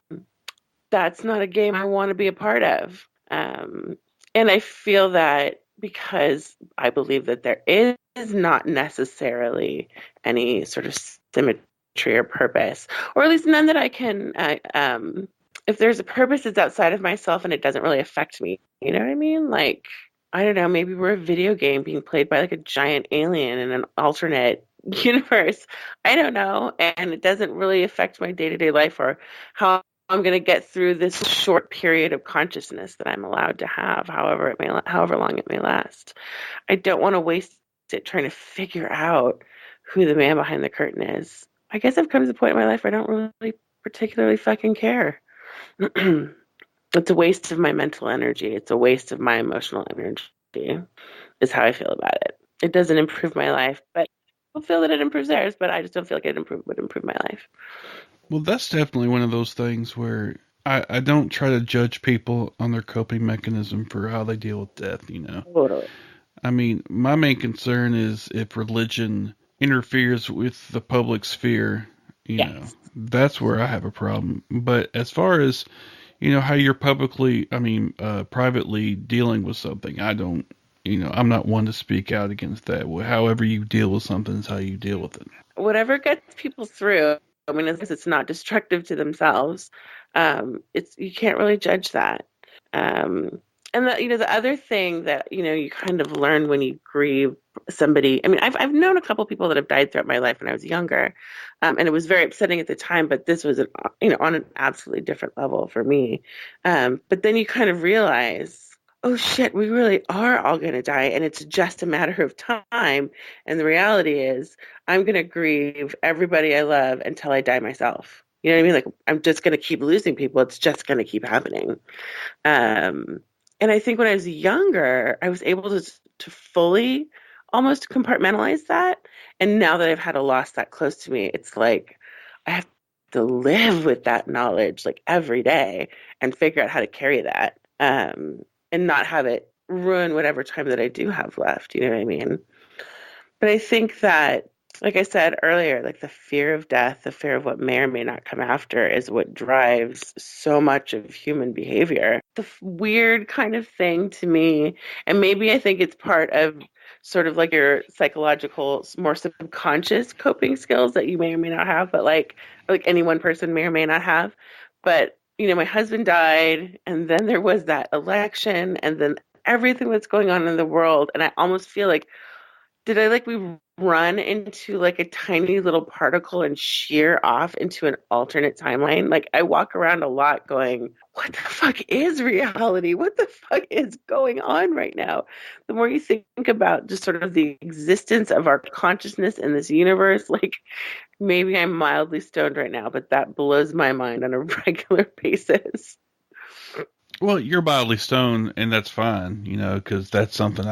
not a game I want to be a part of. And I feel that because I believe that there is not necessarily any sort of symmetry or purpose, or at least none that I can, if there's a purpose that's outside of myself and it doesn't really affect me, you know what I mean? Like, I don't know, maybe we're a video game being played by like a giant alien in an alternate universe. I don't know. And it doesn't really affect my day-to-day life or how I'm going to get through this short period of consciousness that I'm allowed to have, however long it may last. I don't want to waste it trying to figure out who the man behind the curtain is. I guess I've come to the point in my life where I don't really particularly fucking care. It's a waste of my mental energy. It's a waste of my emotional energy, is how I feel about it. It doesn't improve my life, but I feel that it improves theirs, but I just don't feel like it would improve my life. Well, that's definitely one of those things where I don't try to judge people on their coping mechanism for how they deal with death, Totally. I mean, my main concern is if religion interferes with the public sphere, Yes. that's where I have a problem. But as far as, how you're privately dealing with something, I don't, I'm not one to speak out against that. However you deal with something is how you deal with it. Whatever gets people through, I mean, it's not destructive to themselves. You can't really judge that. And the other thing that, you kind of learn when you grieve somebody, I mean, I've known a couple people that have died throughout my life when I was younger. And it was very upsetting at the time, but this was, on an absolutely different level for me. But then you kind of realize, oh shit, we really are all going to die. And it's just a matter of time. And the reality is I'm going to grieve everybody I love until I die myself. You know what I mean? Like, I'm just going to keep losing people. It's just going to keep happening. And I think when I was younger, I was able to fully almost compartmentalize that. And now that I've had a loss that close to me, it's like I have to live with that knowledge like every day and figure out how to carry that and not have it ruin whatever time that I do have left. You know what I mean? But I think that, like I said earlier, like the fear of death, the fear of what may or may not come after is what drives so much of human behavior. The weird kind of thing to me, and maybe I think it's part of sort of like your psychological, more subconscious coping skills that you may or may not have, but like any one person may or may not have. But, my husband died, and then there was that election, and then everything that's going on in the world, and I almost feel like, did we run into like a tiny little particle and shear off into an alternate timeline? Like, I walk around a lot going, what the fuck is reality? What the fuck is going on right now? The more you think about just sort of the existence of our consciousness in this universe, like maybe I'm mildly stoned right now, but that blows my mind on a regular basis. Well, you're mildly stoned, and that's fine, because that's something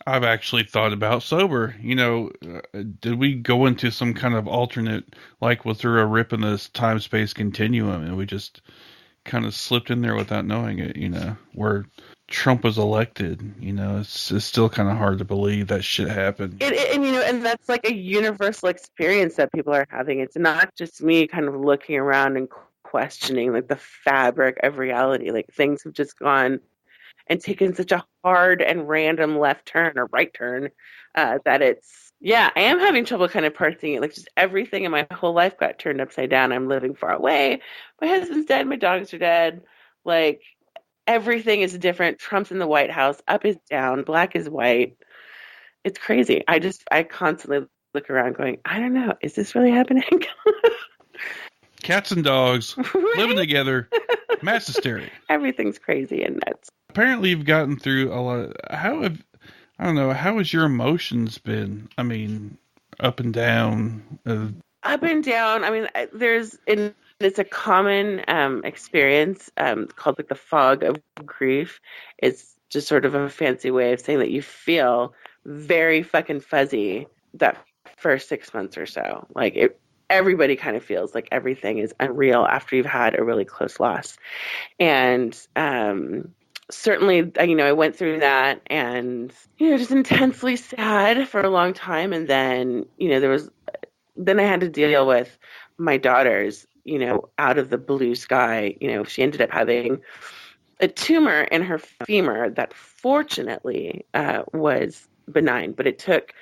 I've actually thought about sober. Did we go into some kind of alternate, like was there a rip in this time-space continuum and we just kind of slipped in there without knowing it, where Trump was elected, it's still kind of hard to believe that shit happened. And that's like a universal experience that people are having. It's not just me kind of looking around and questioning like the fabric of reality. Like things have just gone and taken such a hard and random left turn or right turn that I am having trouble kind of parsing it. Like just everything in my whole life got turned upside down. I'm living far away. My husband's dead. My dogs are dead. Like everything is different. Trump's in the White House. Up is down. Black is white. It's crazy. I constantly look around going, I don't know. Is this really happening? Cats and dogs living together. Mass hysteria. Everything's crazy and nuts. Apparently you've gotten through a lot. How has your emotions been? I mean, up and down. Up and down. I mean, it's a common experience called like the fog of grief. It's just sort of a fancy way of saying that you feel very fucking fuzzy that first 6 months or so. Like everybody kind of feels like everything is unreal after you've had a really close loss. And certainly, I went through that and, just intensely sad for a long time. And then, then I had to deal with my daughters, out of the blue sky. She ended up having a tumor in her femur that fortunately was benign, but it took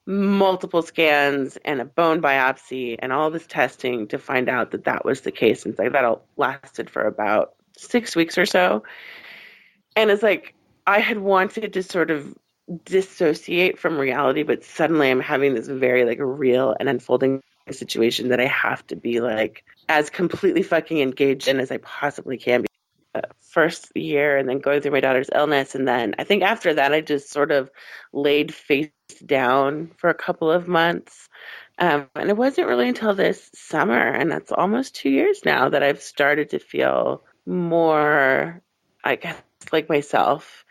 multiple scans and a bone biopsy and all this testing to find out that that was the case. And that all lasted for about 6 weeks or so. And it's like I had wanted to sort of dissociate from reality, but suddenly I'm having this very real and unfolding situation that I have to be as completely fucking engaged in as I possibly can. First year, and then going through my daughter's illness, and then I think after that I just sort of laid face down for a couple of months, and it wasn't really until this summer, and that's almost 2 years now, that I've started to feel more, I guess, like myself.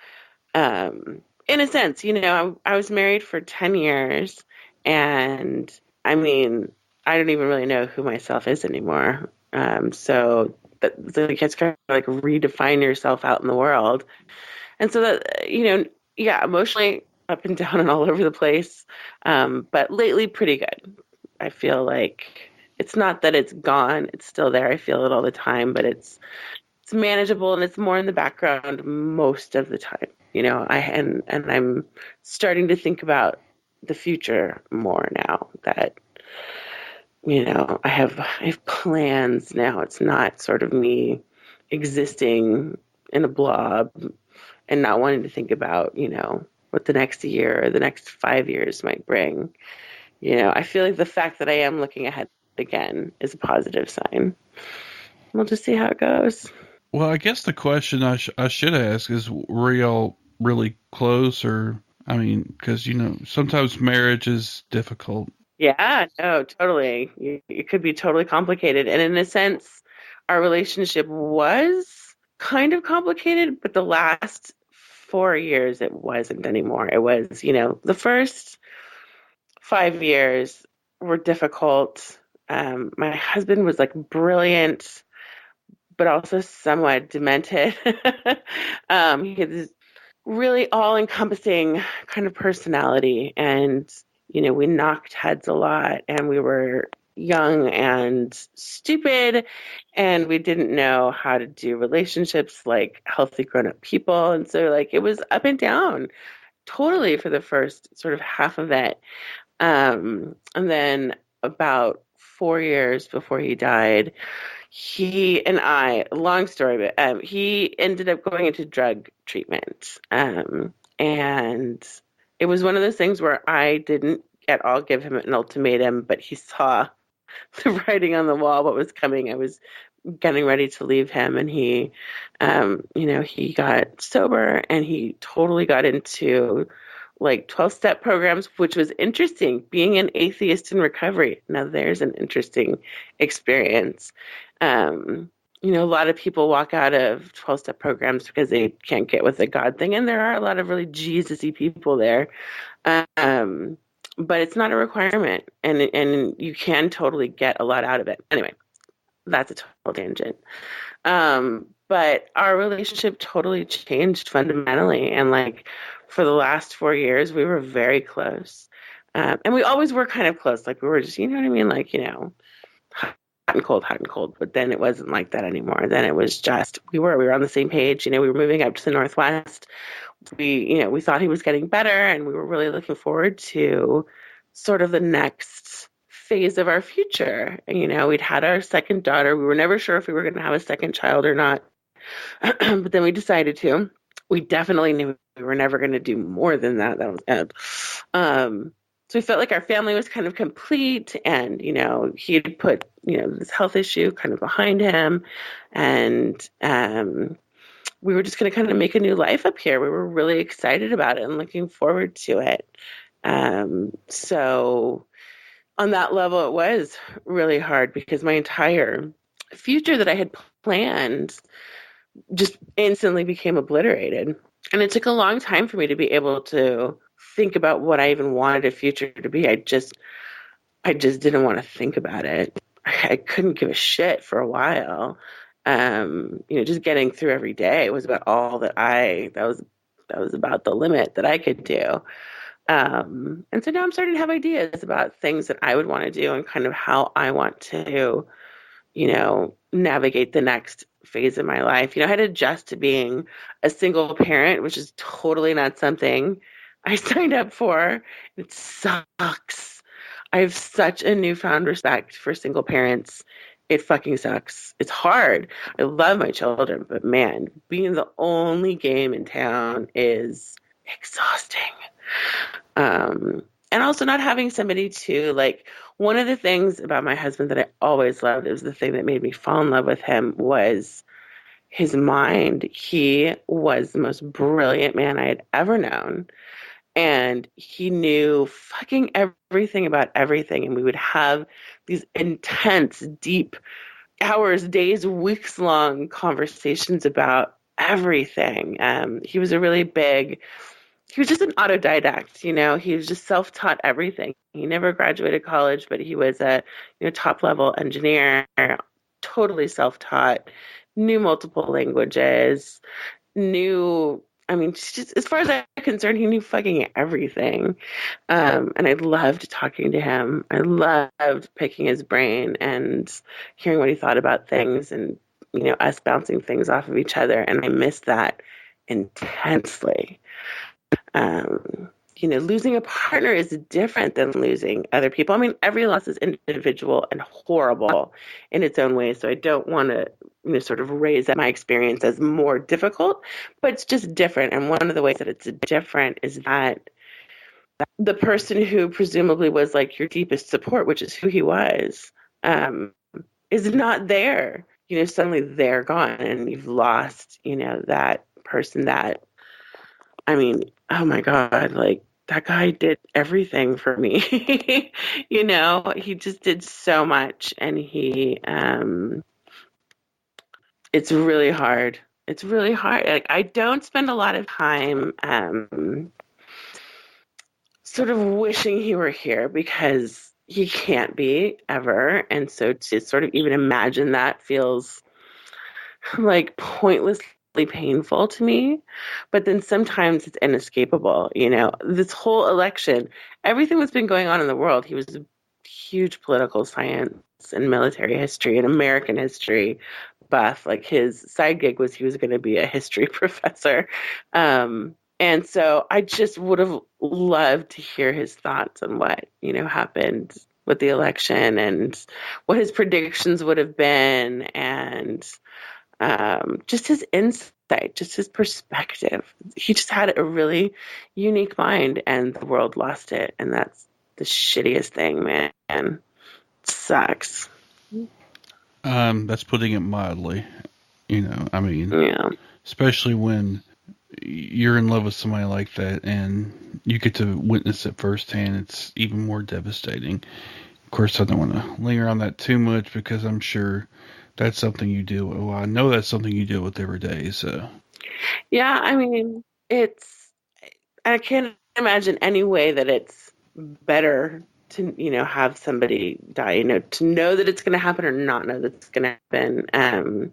In a sense, I was married for 10 years, and I mean, I don't even really know who myself is anymore. So it's kind of redefine yourself out in the world. And so that, emotionally up and down and all over the place. But lately pretty good. I feel like it's not that it's gone. It's still there. I feel it all the time, but it's manageable and it's more in the background most of the time. And I'm starting to think about the future more now that, I have plans now. It's not sort of me existing in a blob and not wanting to think about, what the next year or the next 5 years might bring. I feel like the fact that I am looking ahead again is a positive sign. We'll just see how it goes. Well, I guess the question I should ask is, were y'all really close? Or, because, sometimes marriage is difficult. Yeah, no, totally. It could be totally complicated. And in a sense, our relationship was kind of complicated, but the last 4 years, it wasn't anymore. It was, the first 5 years were difficult. My husband was brilliant, but also somewhat demented. He had this really all-encompassing kind of personality, and we knocked heads a lot, and we were young and stupid, and we didn't know how to do relationships like healthy grown-up people. And so it was up and down totally for the first sort of half of it. And then about 4 years before he died, he and I, long story, but he ended up going into drug treatment. And it was one of those things where I didn't at all give him an ultimatum, but he saw the writing on the wall, what was coming. I was getting ready to leave him, and he, he got sober, and he totally got into 12-step programs, which was interesting. Being an atheist in recovery, now there's an interesting experience. A lot of people walk out of 12-step programs because they can't get with the God thing, and there are a lot of really Jesus-y people there. But it's not a requirement, and you can totally get a lot out of it. Anyway, that's a total tangent. But our relationship totally changed fundamentally, and for the last 4 years, we were very close. And we always were kind of close. We were just, you know what I mean? Hot and cold. But then it wasn't like that anymore. Then it was just, we were on the same page. We were moving up to the Northwest. We thought he was getting better, and we were really looking forward to sort of the next phase of our future. And, we'd had our second daughter. We were never sure if we were going to have a second child or not. But then we decided to. We definitely knew we were never going to do more than that. That was it. So we felt like our family was kind of complete, and, he had put, this health issue kind of behind him, and we were just going to kind of make a new life up here. We were really excited about it and looking forward to it. So on that level, it was really hard because my entire future that I had planned just instantly became obliterated. And it took a long time for me to be able to think about what I even wanted a future to be. I I just didn't want to think about it. I couldn't give a shit for a while. Just getting through every day was about all that was about the limit that I could do. And so now I'm starting to have ideas about things that I would want to do and kind of how I want to, navigate the next phase of my life. I had to adjust to being a single parent, which is totally not something I signed up for. It sucks. I have such a newfound respect for single parents. It fucking sucks. It's hard. I love my children, but man, being the only game in town is exhausting. And also not having somebody to, one of the things about my husband that I always loved, it was the thing that made me fall in love with him, was his mind. He was the most brilliant man I had ever known. And he knew fucking everything about everything. And we would have these intense, deep hours, days, weeks long conversations about everything. He was just an autodidact, he was just self-taught everything. He never graduated college, but he was a top-level engineer, totally self-taught, knew multiple languages, just as far as I'm concerned, he knew fucking everything. And I loved talking to him. I loved picking his brain and hearing what he thought about things and, us bouncing things off of each other. And I missed that intensely. Losing a partner is different than losing other people. Every loss is individual and horrible in its own way. So I don't want to, sort of raise my experience as more difficult, but it's just different. And one of the ways that it's different is that the person who presumably was your deepest support, which is who he was, is not there. Suddenly they're gone and you've lost, that person that, oh my God, that guy did everything for me. He just did so much, and it's really hard. It's really hard. I don't spend a lot of time sort of wishing he were here because he can't be ever. And so to sort of even imagine that feels pointlessly painful to me, but then sometimes it's inescapable. This whole election, everything that's been going on in the world, he was a huge political science and military history and American history buff. His side gig was he was going to be a history professor. And so I just would have loved to hear his thoughts on what, happened with the election and what his predictions would have been, and just his insight, just his perspective. He just had a really unique mind, and the world lost it. And that's the shittiest thing, man. It sucks. That's putting it mildly. Yeah. Especially when you're in love with somebody like that and you get to witness it firsthand, it's even more devastating. Of course, I don't want to linger on that too much because I'm sure that's something you deal with. Well, I know that's something you deal with every day. So, yeah, I can't imagine any way that it's better to, have somebody die, to know that it's going to happen or not know that it's going to happen.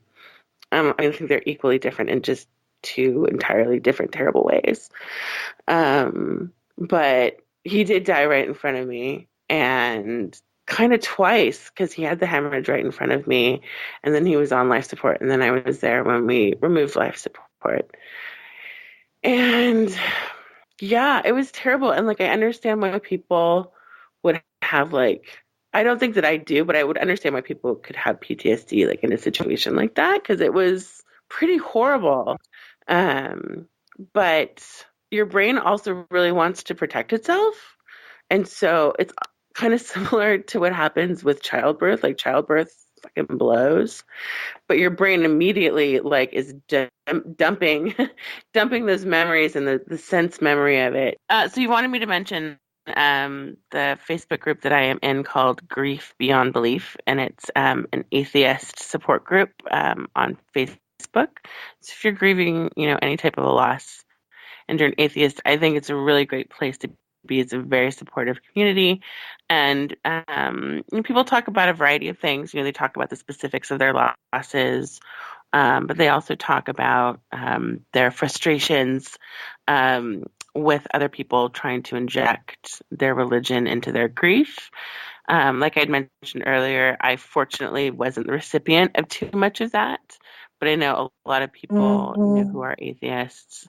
I think they're equally different in just two entirely different, terrible ways. But he did die right in front of me, and kind of twice, because he had the hemorrhage right in front of me, and then he was on life support, and then I was there when we removed life support. And yeah, it was terrible. And I understand why people would have I don't think that I do, but I would understand why people could have PTSD in a situation like that, because it was pretty horrible. But your brain also really wants to protect itself. And so it's kind of similar to what happens with childbirth. Childbirth fucking blows, but your brain immediately is dumping those memories and the sense memory of it. So you wanted me to mention the Facebook group that I am in called Grief Beyond Belief, and it's an atheist support group on Facebook. So if you're grieving, any type of a loss and you're an atheist, I think it's a really great place to be. It's a very supportive community. And people talk about a variety of things. They talk about the specifics of their losses, but they also talk about their frustrations with other people trying to inject their religion into their grief. Like I'd mentioned earlier, I fortunately wasn't the recipient of too much of that, but I know a lot of people who are atheists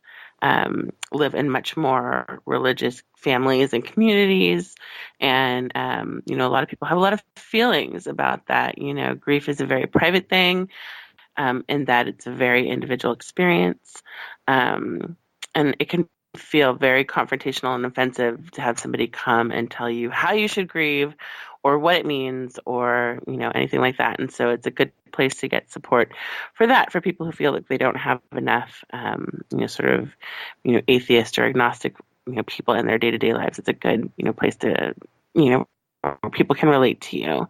live in much more religious families and communities, and a lot of people have a lot of feelings about that. Grief is a very private thing, in that it's a very individual experience, and it can feel very confrontational and offensive to have somebody come and tell you how you should grieve or what it means or anything like that. And so it's a good place to get support for that, for people who feel like they don't have enough atheist or agnostic people in their day-to-day lives. It's a good place to where people can relate to you.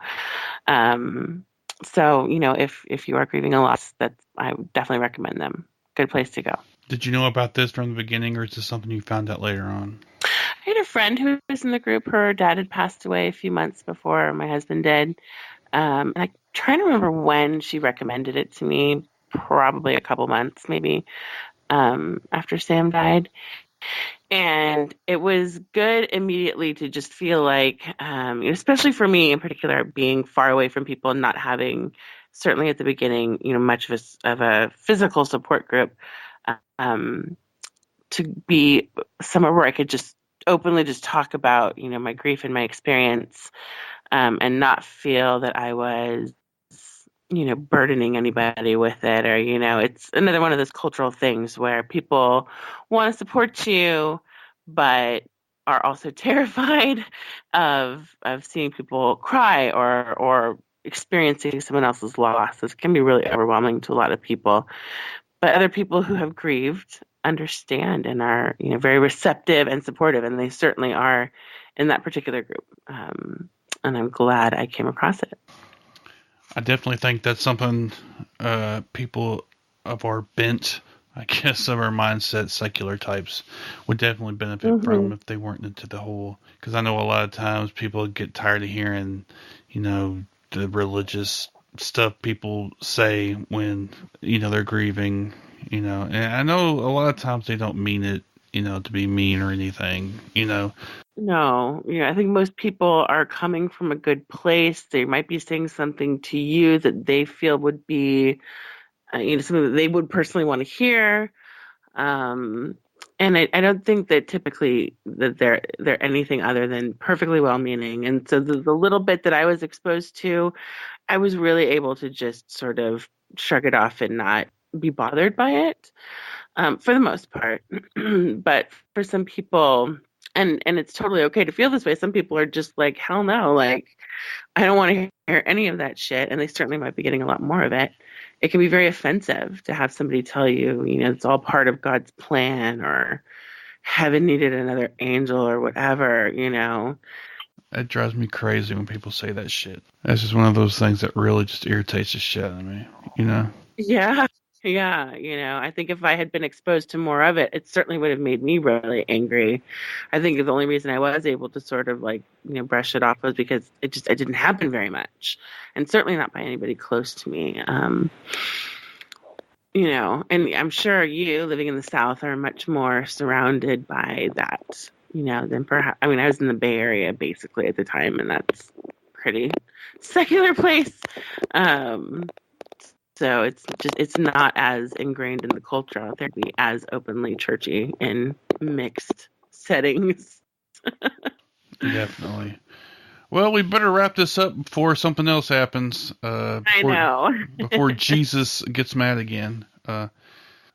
So if you are grieving a loss, I would definitely recommend them. Good place to go. Did you know about this from the beginning, or is this something you found out later on? I had a friend who was in the group. Her dad had passed away a few months before my husband did. And I'm trying to remember when she recommended it to me, probably a couple months maybe after Sam died. And it was good immediately to just feel like, especially for me in particular, being far away from people and not having, certainly at the beginning, much of a physical support group, to be somewhere where I could just openly just talk about, my grief and my experience, and not feel that I was, burdening anybody with it, or, it's another one of those cultural things where people want to support you, but are also terrified of seeing people cry or experiencing someone else's loss. This can be really overwhelming to a lot of people. But other people who have grieved understand and are, very receptive and supportive, and they certainly are in that particular group. And I'm glad I came across it. I definitely think that's something people of our bent, I guess, of our mindset, secular types, would definitely benefit from if they weren't into the whole. Because I know a lot of times people get tired of hearing, the religious stuff people say when they're grieving, and I know a lot of times they don't mean it to be mean or anything. No, I think most people are coming from a good place. They might be saying something to you that they feel would be something that they would personally want to hear, and I don't think that typically that they're anything other than perfectly well-meaning. And so the little bit that I was exposed to, I was really able to just sort of shrug it off and not be bothered by it, for the most part. But for some people, and it's totally okay to feel this way, some people are just like, hell no, like, I don't want to hear any of that shit, and they certainly might be getting a lot more of it. It can be very offensive to have somebody tell you, it's all part of God's plan, or heaven needed another angel, or whatever, It drives me crazy when people say that shit. That's just one of those things that really just irritates the shit out of me, Yeah. Yeah. I think if I had been exposed to more of it, it certainly would have made me really angry. I think the only reason I was able to sort of brush it off was because it didn't happen very much, and certainly not by anybody close to me. And I'm sure you living in the South are much more surrounded by that, than perhaps, I was in the Bay Area basically at the time, and that's a pretty secular place. So it's not as ingrained in the culture out there to be as openly churchy in mixed settings. Definitely. Well, we better wrap this up before something else happens. I know. Before Jesus gets mad again.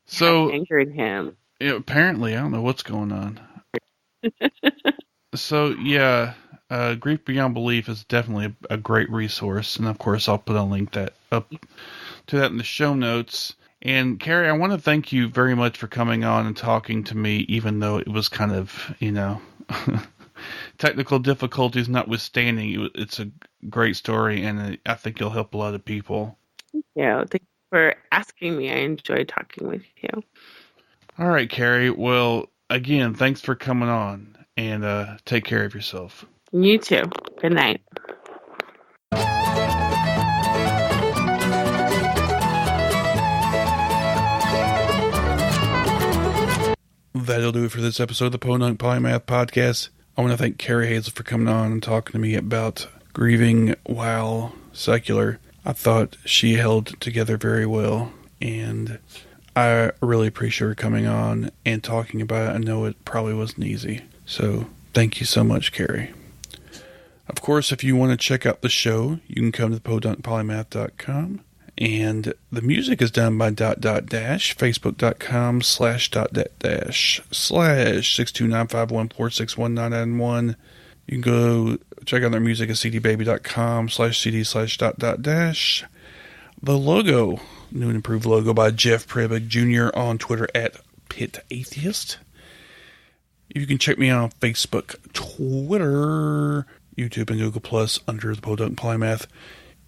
So I angered him. Apparently, I don't know what's going on. So yeah, Grief Beyond Belief is definitely a great resource, and of course, I'll put a link up to that in the show notes. And Carrie, I want to thank you very much for coming on and talking to me, even though it was kind of, technical difficulties notwithstanding. It's a great story, and I think it'll help a lot of people. Yeah, thank you for asking me. I enjoyed talking with you. All right, Carrie. Well, again, thanks for coming on. and take care of yourself. You too. Good night. That'll do it for this episode of the Podunk Polymath Podcast. I want to thank Carrie Hazel for coming on and talking to me about grieving while secular. I thought she held together very well, and I really appreciate her coming on and talking about it. I know it probably wasn't easy. So thank you so much, Carrie. Of course, if you want to check out the show, you can come to podunkpolymath.com. And the music is done by facebook.com/.dash/62951461991. You can go check out their music at cdbaby.com/cd/. The logo, new and improved logo by Jeff Pribig Jr. on Twitter at PitAtheist. You can check me out on Facebook, Twitter, YouTube, and Google Plus under the Podunk Polymath.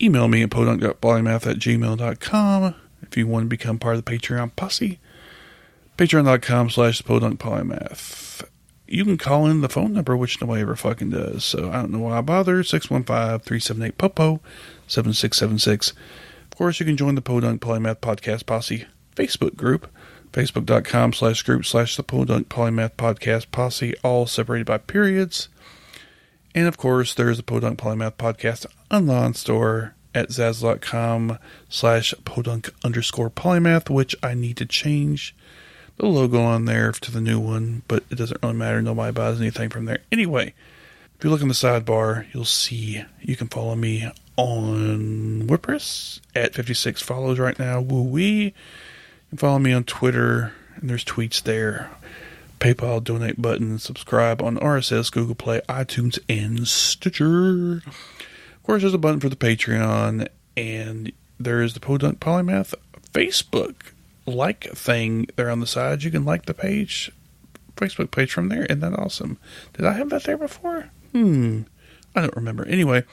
Email me at podunk.polymath@gmail.com if you want to become part of the Patreon posse. Patreon.com/podunk-polymath. You can call in the phone number, which nobody ever fucking does, so I don't know why I bother. 615-378-POPO 7676. Of course, you can join the Podunk Polymath Podcast Posse Facebook group, facebook.com/group/the Podunk Polymath Podcast Posse, all separated by periods. And of course, there's the Podunk Polymath Podcast online store at Zazzle.com/podunk_polymath, which I need to change the logo on there to the new one, but it doesn't really matter. Nobody buys anything from there. Anyway, if you look in the sidebar, you'll see you can follow me on WordPress at 56 follows right now. Woo-wee. You can follow me on Twitter, and there's tweets there. PayPal donate button, subscribe on RSS, Google Play, iTunes, and Stitcher. Of course, there's a button for the Patreon, and there is the Podunk Polymath Facebook like thing there on the side. You can like the page, Facebook page from there. Isn't that awesome? Did I have that there before? I don't remember. Anyway,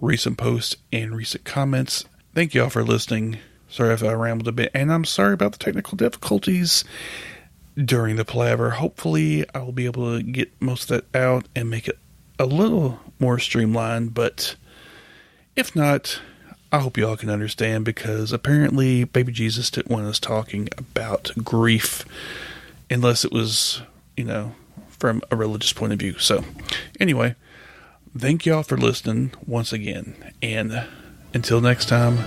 recent posts and recent comments. Thank you all for listening. Sorry if I rambled a bit, and I'm sorry about the technical difficulties during the palaver. Hopefully I will be able to get most of that out and make it a little more streamlined, but if not, I hope you all can understand, because apparently baby Jesus didn't want us talking about grief unless it was, from a religious point of view. So anyway, thank y'all for listening once again, and until next time,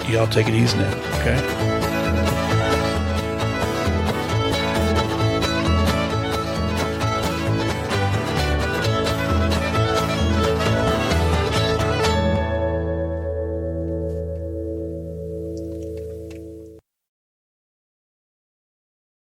y'all take it easy now, okay?